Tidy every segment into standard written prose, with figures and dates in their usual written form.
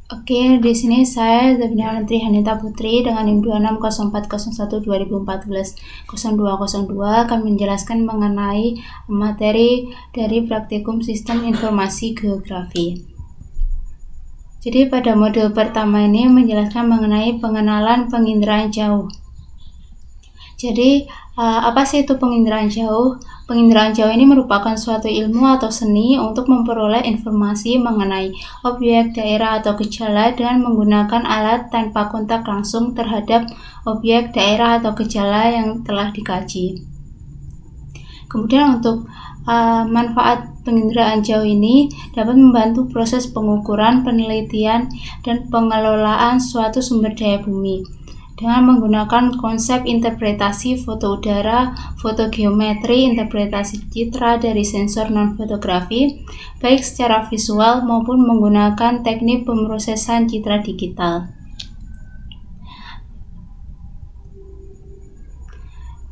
Oke, di sini saya Zabinawantri Hanita Putri dengan NIM 2604012014-0202 akan menjelaskan mengenai materi dari Praktikum Sistem Informasi Geografi. Jadi pada modul pertama ini menjelaskan mengenai pengenalan penginderaan jauh. Jadi apa sih itu penginderaan jauh? Penginderaan jauh ini merupakan suatu ilmu atau seni untuk memperoleh informasi mengenai objek, daerah, atau gejala dengan menggunakan alat tanpa kontak langsung terhadap objek, daerah, atau gejala yang telah dikaji. Kemudian untuk manfaat penginderaan jauh ini dapat membantu proses pengukuran, penelitian, dan pengelolaan suatu sumber daya bumi dengan menggunakan konsep interpretasi foto udara, fotogeometri, interpretasi citra dari sensor non-fotografi, baik secara visual maupun menggunakan teknik pemrosesan citra digital.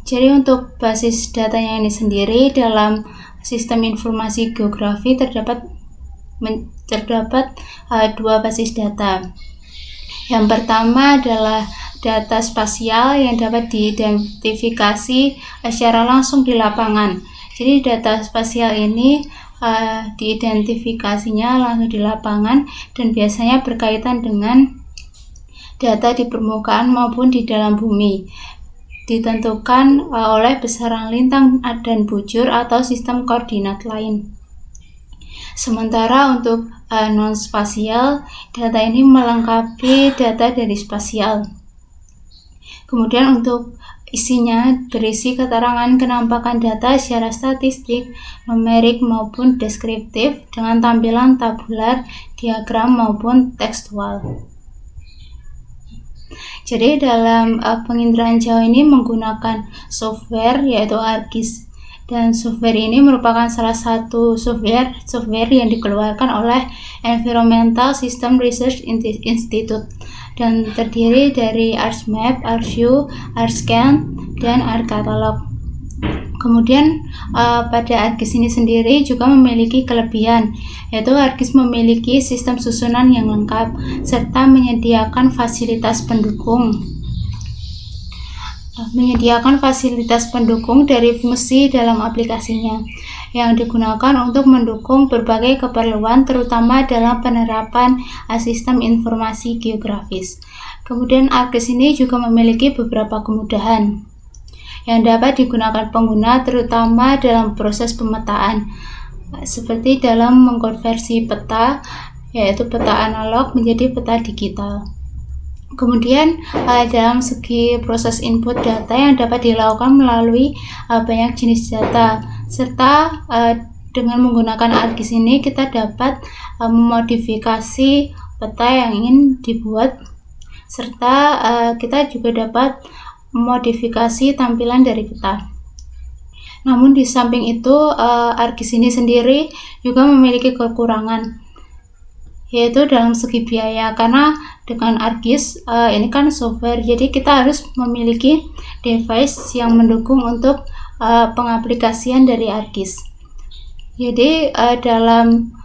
Jadi untuk basis datanya ini sendiri dalam sistem informasi geografi terdapat dua basis data. Yang pertama adalah data spasial yang dapat diidentifikasi secara langsung di lapangan. Jadi data spasial ini diidentifikasinya langsung di lapangan dan biasanya berkaitan dengan data di permukaan maupun di dalam bumi. Ditentukan oleh besaran lintang dan bujur atau sistem koordinat lain. Sementara untuk non-spasial, data ini melengkapi data dari spasial. Kemudian untuk isinya berisi keterangan kenampakan data secara statistik, numerik maupun deskriptif dengan tampilan tabular, diagram maupun tekstual. Jadi dalam penginderaan jauh ini menggunakan software yaitu ArcGIS, dan software ini merupakan salah satu software yang dikeluarkan oleh Environmental System Research Institute dan terdiri dari ArcMap, ArcView, ArcScan, dan ArcCatalog. Kemudian pada ArcGIS ini sendiri juga memiliki kelebihan, yaitu ArcGIS memiliki sistem susunan yang lengkap serta menyediakan fasilitas pendukung dari fungsi dalam aplikasinya yang digunakan untuk mendukung berbagai keperluan terutama dalam penerapan sistem informasi geografis. Kemudian ArcGIS ini juga memiliki beberapa kemudahan yang dapat digunakan pengguna terutama dalam proses pemetaan, seperti dalam mengkonversi peta, yaitu peta analog menjadi peta digital. Kemudian dalam segi proses input data yang dapat dilakukan melalui banyak jenis data, serta dengan menggunakan ArcGIS ini kita dapat memodifikasi peta yang ingin dibuat, serta kita juga dapat memodifikasi tampilan dari peta. Namun di samping itu ArcGIS ini sendiri juga memiliki kekurangan, yaitu dalam segi biaya, karena dengan ArcGIS ini kan software, jadi kita harus memiliki device yang mendukung untuk pengaplikasian dari ArcGIS. Jadi dalam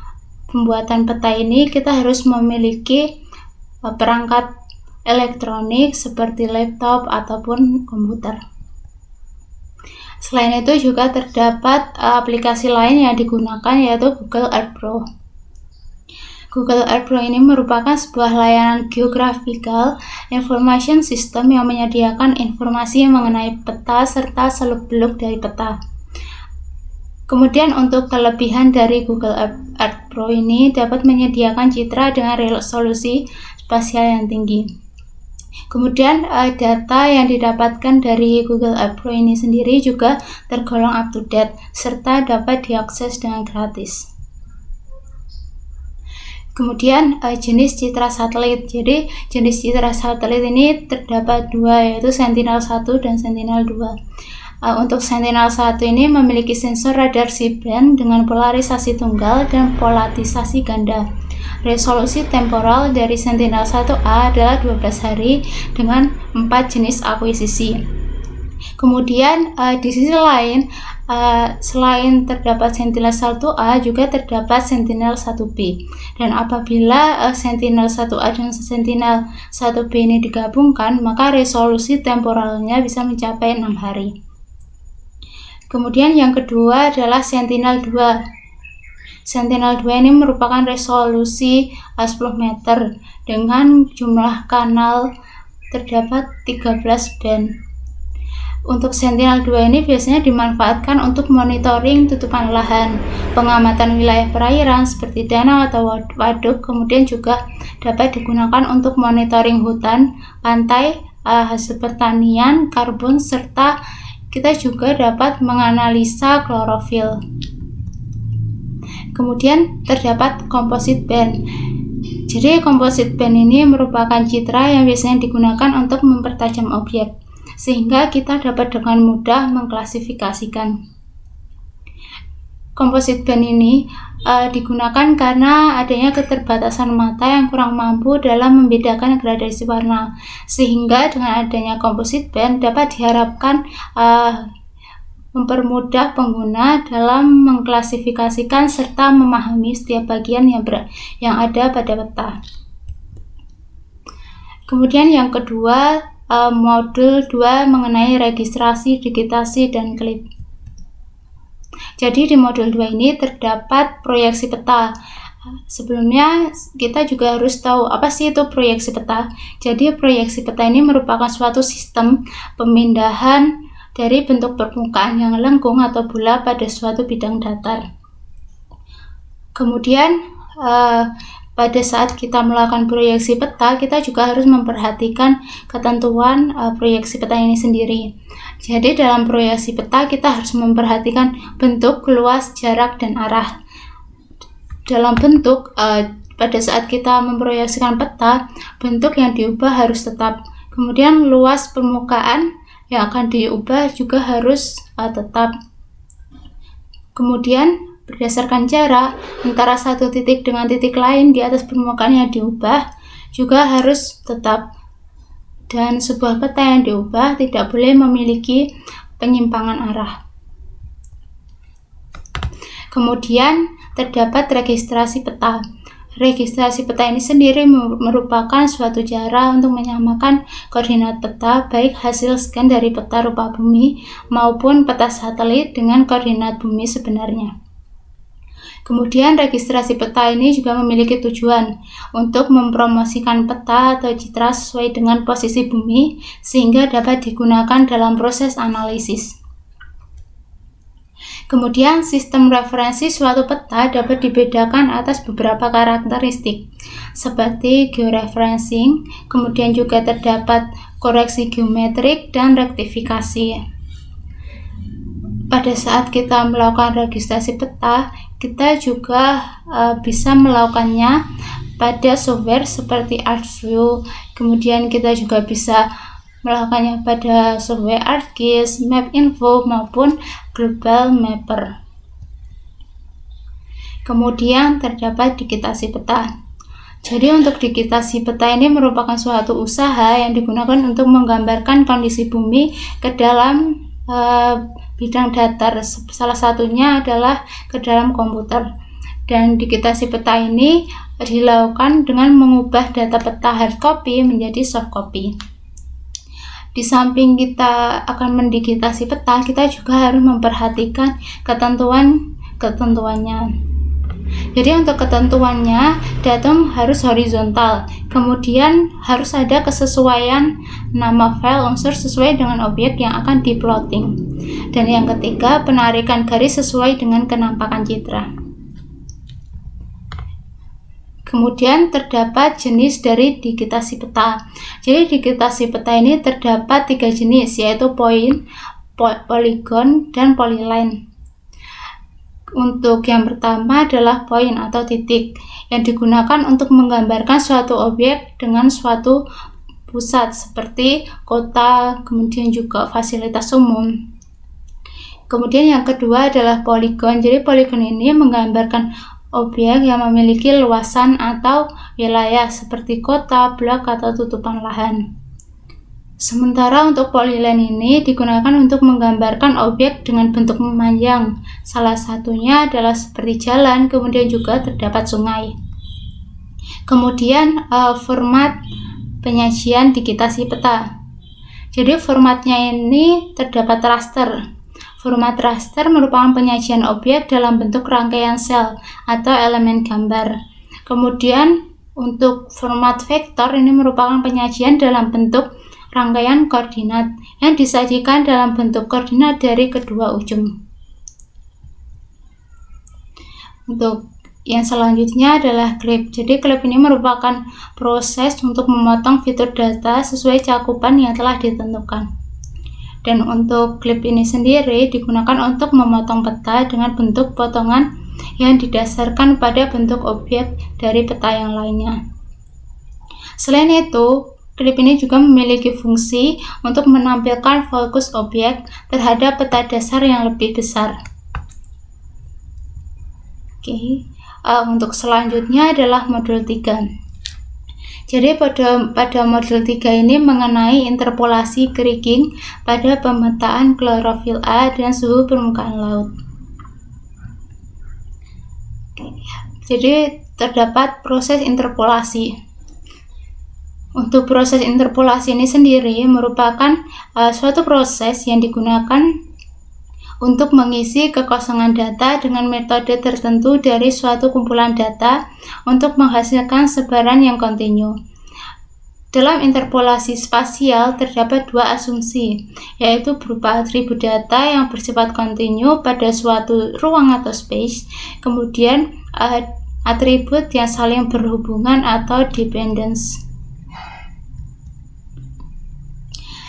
pembuatan peta ini kita harus memiliki perangkat elektronik seperti laptop ataupun komputer. Selain itu juga terdapat aplikasi lain yang digunakan, yaitu Google Earth Pro. Google Earth Pro ini merupakan sebuah layanan geographical information system yang menyediakan informasi mengenai peta serta seluk-beluk dari peta. Kemudian untuk kelebihan dari Google Earth Pro ini dapat menyediakan citra dengan resolusi spasial yang tinggi. Kemudian data yang didapatkan dari Google Earth Pro ini sendiri juga tergolong up to date serta dapat diakses dengan gratis. Kemudian jenis citra satelit. Jadi jenis citra satelit ini terdapat dua, yaitu Sentinel-1 dan Sentinel-2. Untuk Sentinel-1 ini memiliki sensor radar C-band dengan polarisasi tunggal dan polarisasi ganda. Resolusi temporal dari Sentinel-1A adalah 12 hari dengan 4 jenis akuisisi. Kemudian di sisi lain selain terdapat Sentinel-1A juga terdapat Sentinel-1B. Dan apabila Sentinel-1A dan Sentinel-1B ini digabungkan, maka resolusi temporalnya bisa mencapai 6 hari. Kemudian yang kedua adalah Sentinel-2. Sentinel-2 ini merupakan resolusi 10 meter dengan jumlah kanal terdapat 13 band. Untuk Sentinel-2 ini biasanya dimanfaatkan untuk monitoring tutupan lahan, pengamatan wilayah perairan seperti danau atau waduk, kemudian juga dapat digunakan untuk monitoring hutan, pantai, hasil pertanian, karbon, serta kita juga dapat menganalisa klorofil. Kemudian terdapat composite band. Jadi composite band ini merupakan citra yang biasanya digunakan untuk mempertajam objek, sehingga kita dapat dengan mudah mengklasifikasikan. Composite band ini digunakan karena adanya keterbatasan mata yang kurang mampu dalam membedakan gradasi warna, sehingga dengan adanya composite band dapat diharapkan mempermudah pengguna dalam mengklasifikasikan serta memahami setiap bagian yang ada pada peta. Kemudian yang kedua, modul 2 mengenai registrasi, digitasi, dan klip. Jadi di modul 2 ini terdapat proyeksi peta. Sebelumnya kita juga harus tahu apa sih itu proyeksi peta. Jadi proyeksi peta ini merupakan suatu sistem pemindahan dari bentuk permukaan yang lengkung atau bulat pada suatu bidang datar. Kemudian pada saat kita melakukan proyeksi peta, kita juga harus memperhatikan ketentuan proyeksi peta ini sendiri. Jadi dalam proyeksi peta kita harus memperhatikan bentuk, luas, jarak, dan arah. Dalam bentuk, pada saat kita memproyeksikan peta, bentuk yang diubah harus tetap. Kemudian luas permukaan yang akan diubah juga harus tetap. Kemudian berdasarkan jarak antara satu titik dengan titik lain di atas permukaan yang diubah juga harus tetap. Dan sebuah peta yang diubah tidak boleh memiliki penyimpangan arah. Kemudian terdapat registrasi peta. Registrasi peta ini sendiri merupakan suatu cara untuk menyamakan koordinat peta baik hasil scan dari peta rupa bumi maupun peta satelit dengan koordinat bumi sebenarnya. Kemudian registrasi peta ini juga memiliki tujuan untuk mempromosikan peta atau citra sesuai dengan posisi bumi sehingga dapat digunakan dalam proses analisis. Kemudian sistem referensi suatu peta dapat dibedakan atas beberapa karakteristik seperti georeferencing, kemudian juga terdapat koreksi geometrik dan rektifikasi. Pada saat kita melakukan registrasi peta, kita juga bisa melakukannya pada software seperti ArcView, kemudian kita juga bisa melakukannya pada software ArcGIS, MapInfo, maupun Global Mapper. Kemudian terdapat digitasi peta. Jadi untuk digitasi peta ini merupakan suatu usaha yang digunakan untuk menggambarkan kondisi bumi ke dalam bidang datar, salah satunya adalah ke dalam komputer. Dan digitasi peta ini dilakukan dengan mengubah data peta hard copy menjadi soft copy. Di samping kita akan mendigitasi peta, kita juga harus memperhatikan ketentuannya. Jadi untuk ketentuannya, datum harus horizontal, kemudian harus ada kesesuaian nama file unsur sesuai dengan objek yang akan diplotting. Dan yang ketiga, penarikan garis sesuai dengan kenampakan citra. Kemudian terdapat jenis dari digitasi peta. Jadi digitasi peta ini terdapat 3 jenis, yaitu point, polygon, dan polyline. Untuk yang pertama adalah point atau titik yang digunakan untuk menggambarkan suatu objek dengan suatu pusat seperti kota, kemudian juga fasilitas umum. Kemudian yang kedua adalah polygon. Jadi polygon ini menggambarkan objek yang memiliki luasan atau wilayah seperti kota, blok, atau tutupan lahan. Sementara untuk polyline ini digunakan untuk menggambarkan objek dengan bentuk memanjang. Salah satunya adalah seperti jalan, kemudian juga terdapat sungai. Kemudian format penyajian digitasi peta. Jadi formatnya ini terdapat raster. Format raster merupakan penyajian objek dalam bentuk rangkaian sel atau elemen gambar. Kemudian untuk format vektor ini merupakan penyajian dalam bentuk rangkaian koordinat yang disajikan dalam bentuk koordinat dari kedua ujung. Untuk yang selanjutnya adalah clip. Jadi clip ini merupakan proses untuk memotong fitur data sesuai cakupan yang telah ditentukan. Dan untuk clip ini sendiri digunakan untuk memotong peta dengan bentuk potongan yang didasarkan pada bentuk objek dari peta yang lainnya. Selain itu, clip ini juga memiliki fungsi untuk menampilkan fokus objek terhadap peta dasar yang lebih besar. Untuk selanjutnya adalah modul 3. Jadi pada modul 3 ini mengenai interpolasi kriging pada pemetaan klorofil A dan suhu permukaan laut. Jadi terdapat proses interpolasi. Untuk proses interpolasi ini sendiri merupakan suatu proses yang digunakan untuk mengisi kekosongan data dengan metode tertentu dari suatu kumpulan data untuk menghasilkan sebaran yang kontinu. Dalam interpolasi spasial terdapat dua asumsi, yaitu berupa atribut data yang bersifat kontinu pada suatu ruang atau space, kemudian atribut yang saling berhubungan atau dependence.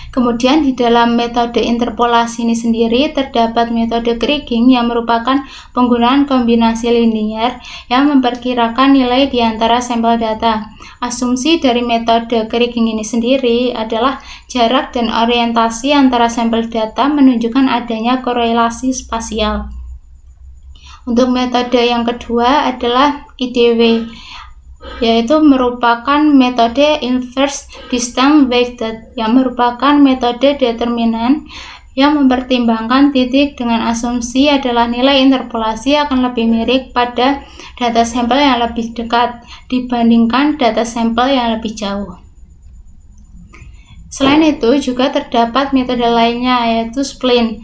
Kemudian di dalam metode interpolasi ini sendiri terdapat metode kriging yang merupakan penggunaan kombinasi linier yang memperkirakan nilai di antara sampel data. Asumsi dari metode kriging ini sendiri adalah jarak dan orientasi antara sampel data menunjukkan adanya korelasi spasial. Untuk metode yang kedua adalah IDW, yaitu merupakan metode inverse distance weighted yang merupakan metode determinan yang mempertimbangkan titik dengan asumsi adalah nilai interpolasi akan lebih mirip pada data sampel yang lebih dekat dibandingkan data sampel yang lebih jauh. Selain itu juga terdapat metode lainnya yaitu spline.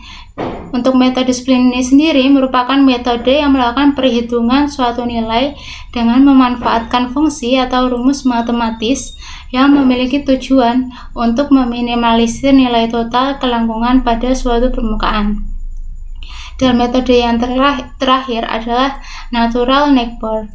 Untuk metode spline ini sendiri merupakan metode yang melakukan perhitungan suatu nilai dengan memanfaatkan fungsi atau rumus matematis yang memiliki tujuan untuk meminimalisir nilai total kelangsungan pada suatu permukaan. Dan metode yang terakhir adalah natural neighbor.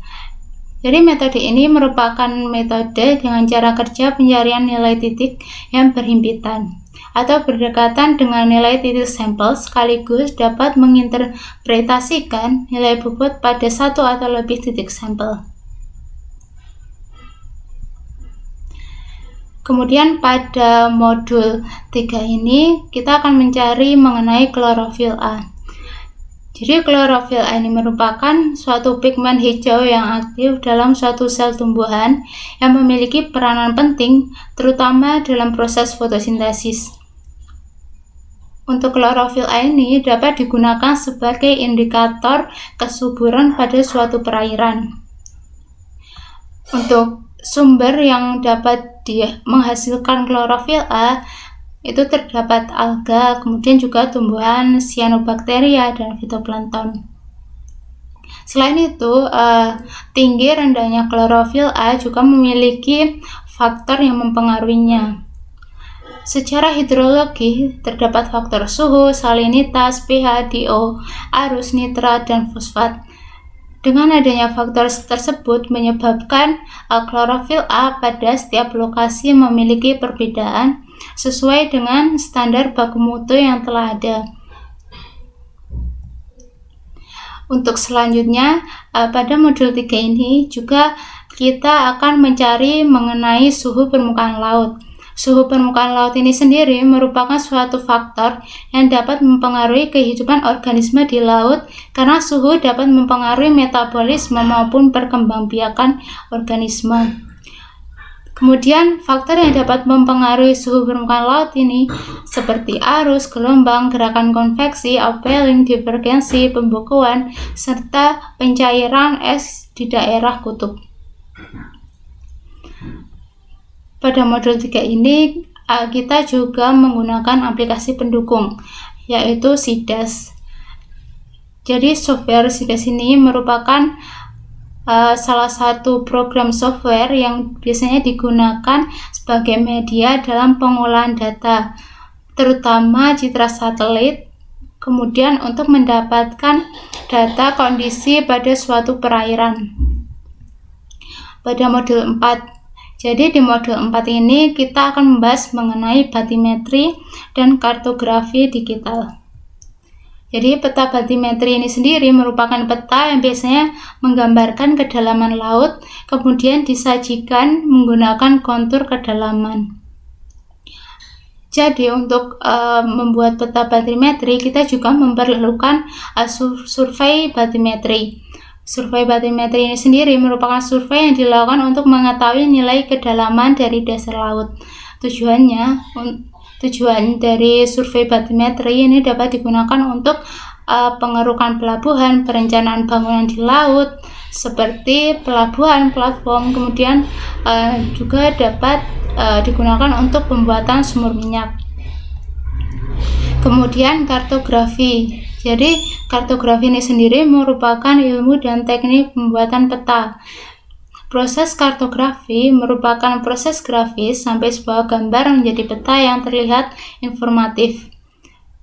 Jadi metode ini merupakan metode dengan cara kerja pencarian nilai titik yang berhimpitan atau berdekatan dengan nilai titik sampel sekaligus dapat menginterpretasikan nilai bobot pada satu atau lebih titik sampel. Kemudian pada modul 3 ini kita akan mencari mengenai klorofil A. Jadi klorofil A ini merupakan suatu pigmen hijau yang aktif dalam suatu sel tumbuhan yang memiliki peranan penting terutama dalam proses fotosintesis. Untuk klorofil A ini dapat digunakan sebagai indikator kesuburan pada suatu perairan. Untuk sumber yang dapat menghasilkan klorofil A itu terdapat alga, kemudian juga tumbuhan cyanobacteria dan fitoplankton. Selain itu, tinggi rendahnya klorofil A juga memiliki faktor yang mempengaruhinya. Secara hidrologi, terdapat faktor suhu, salinitas, pH, DO, arus, nitrat, dan fosfat. Dengan adanya faktor tersebut menyebabkan klorofil A pada setiap lokasi memiliki perbedaan sesuai dengan standar baku mutu yang telah ada. Untuk selanjutnya, pada modul 3 ini juga kita akan mencari mengenai suhu permukaan laut. Suhu permukaan laut ini sendiri merupakan suatu faktor yang dapat mempengaruhi kehidupan organisme di laut karena suhu dapat mempengaruhi metabolisme maupun perkembangbiakan organisme. Kemudian faktor yang dapat mempengaruhi suhu permukaan laut ini seperti arus, gelombang, gerakan konveksi, upwelling, divergensi, pembekuan, serta pencairan es di daerah kutub. Pada modul 3 ini kita juga menggunakan aplikasi pendukung, yaitu CIDAS. Jadi software CIDAS ini merupakan salah satu program software yang biasanya digunakan sebagai media dalam pengolahan data, terutama citra satelit, kemudian untuk mendapatkan data kondisi pada suatu perairan. Pada modul 4, jadi di modul 4 ini kita akan membahas mengenai batimetri dan kartografi digital. Jadi peta batimetri ini sendiri merupakan peta yang biasanya menggambarkan kedalaman laut, kemudian disajikan menggunakan kontur kedalaman. Jadi untuk membuat peta batimetri, kita juga memerlukan survei batimetri. Survei batimetri ini sendiri merupakan survei yang dilakukan untuk mengetahui nilai kedalaman dari dasar laut. Tujuan dari survei batimetri ini dapat digunakan untuk pengerukan pelabuhan, perencanaan bangunan di laut, seperti pelabuhan, platform, kemudian juga dapat digunakan untuk pembuatan sumur minyak. Kemudian kartografi. Jadi kartografi ini sendiri merupakan ilmu dan teknik pembuatan peta. Proses kartografi merupakan proses grafis sampai sebuah gambar menjadi peta yang terlihat informatif.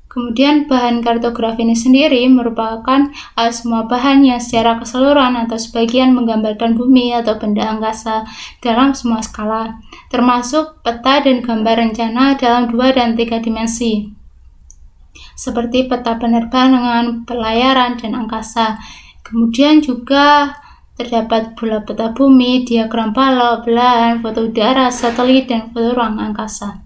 Kemudian bahan kartografi ini sendiri merupakan semua bahan yang secara keseluruhan atau sebagian menggambarkan bumi atau benda angkasa dalam semua skala, termasuk peta dan gambar rencana dalam 2 dan 3 dimensi, seperti peta penerbangan, pelayaran, dan angkasa. Kemudian juga terdapat pula peta bumi, diagram Palo, belahan, foto udara, satelit, dan foto ruang angkasa.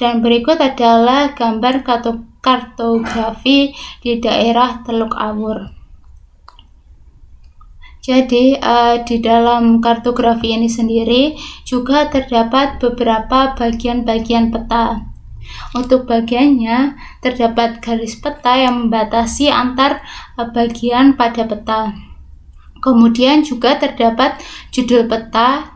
Dan berikut adalah gambar kartografi di daerah Teluk Awur. Jadi di dalam kartografi ini sendiri juga terdapat beberapa bagian-bagian peta. Untuk bagiannya terdapat garis peta yang membatasi antar bagian pada peta. Kemudian juga terdapat judul peta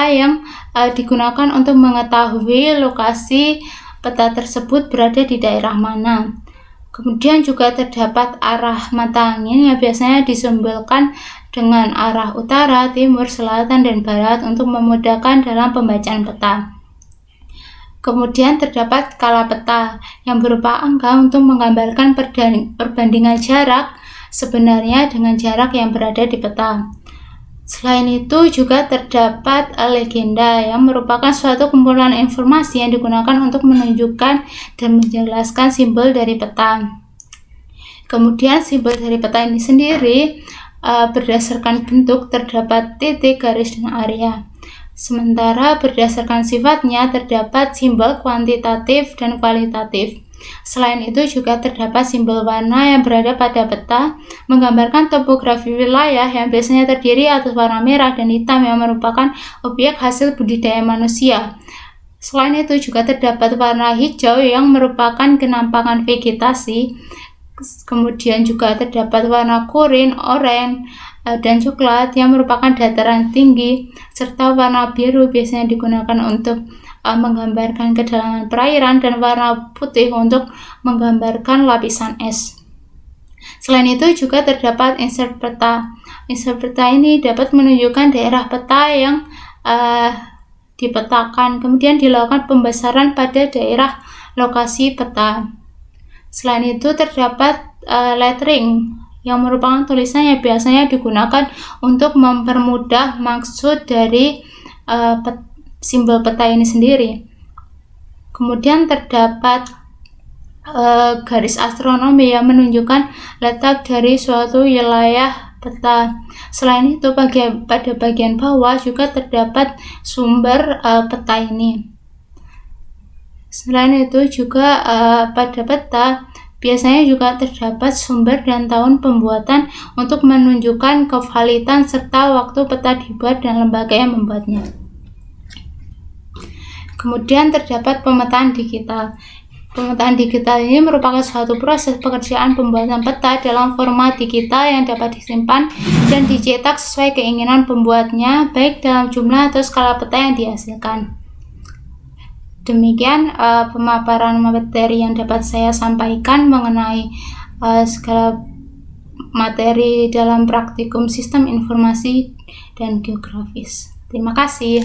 yang digunakan untuk mengetahui lokasi peta tersebut berada di daerah mana. Kemudian juga terdapat arah mata angin yang biasanya disimbolkan dengan arah utara, timur, selatan, dan barat untuk memudahkan dalam pembacaan peta. Kemudian terdapat skala peta yang berupa angka untuk menggambarkan perbandingan jarak sebenarnya dengan jarak yang berada di peta. Selain itu juga terdapat legenda yang merupakan suatu kumpulan informasi yang digunakan untuk menunjukkan dan menjelaskan simbol dari peta. Kemudian simbol dari peta ini sendiri berdasarkan bentuk terdapat titik, garis, dan area. Sementara berdasarkan sifatnya terdapat simbol kuantitatif dan kualitatif. Selain itu juga terdapat simbol warna yang berada pada peta menggambarkan topografi wilayah yang biasanya terdiri atas warna merah dan hitam yang merupakan objek hasil budidaya manusia. Selain itu juga terdapat warna hijau yang merupakan kenampakan vegetasi. Kemudian juga terdapat warna kuning, oranye, dan coklat yang merupakan dataran tinggi, serta warna biru biasanya digunakan untuk menggambarkan kedalaman perairan, dan warna putih untuk menggambarkan lapisan es. Selain itu juga terdapat insert peta. Insert peta ini dapat menunjukkan daerah peta yang dipetakan, kemudian dilakukan pembesaran pada daerah lokasi peta. Selain itu terdapat lettering yang merupakan tulisan yang biasanya digunakan untuk mempermudah maksud dari simbol peta ini sendiri. Kemudian terdapat garis astronomi yang menunjukkan letak dari suatu wilayah peta. Selain itu pada bagian bawah juga terdapat sumber peta ini. Selain itu juga pada peta Biasanya juga terdapat sumber dan tahun pembuatan untuk menunjukkan kevalidan serta waktu peta dibuat dan lembaga yang membuatnya. Kemudian terdapat pemetaan digital. Pemetaan digital ini merupakan suatu proses pekerjaan pembuatan peta dalam format digital yang dapat disimpan dan dicetak sesuai keinginan pembuatnya, baik dalam jumlah atau skala peta yang dihasilkan. Demikian pemaparan materi yang dapat saya sampaikan mengenai segala materi dalam praktikum sistem informasi dan geografis. Terima kasih.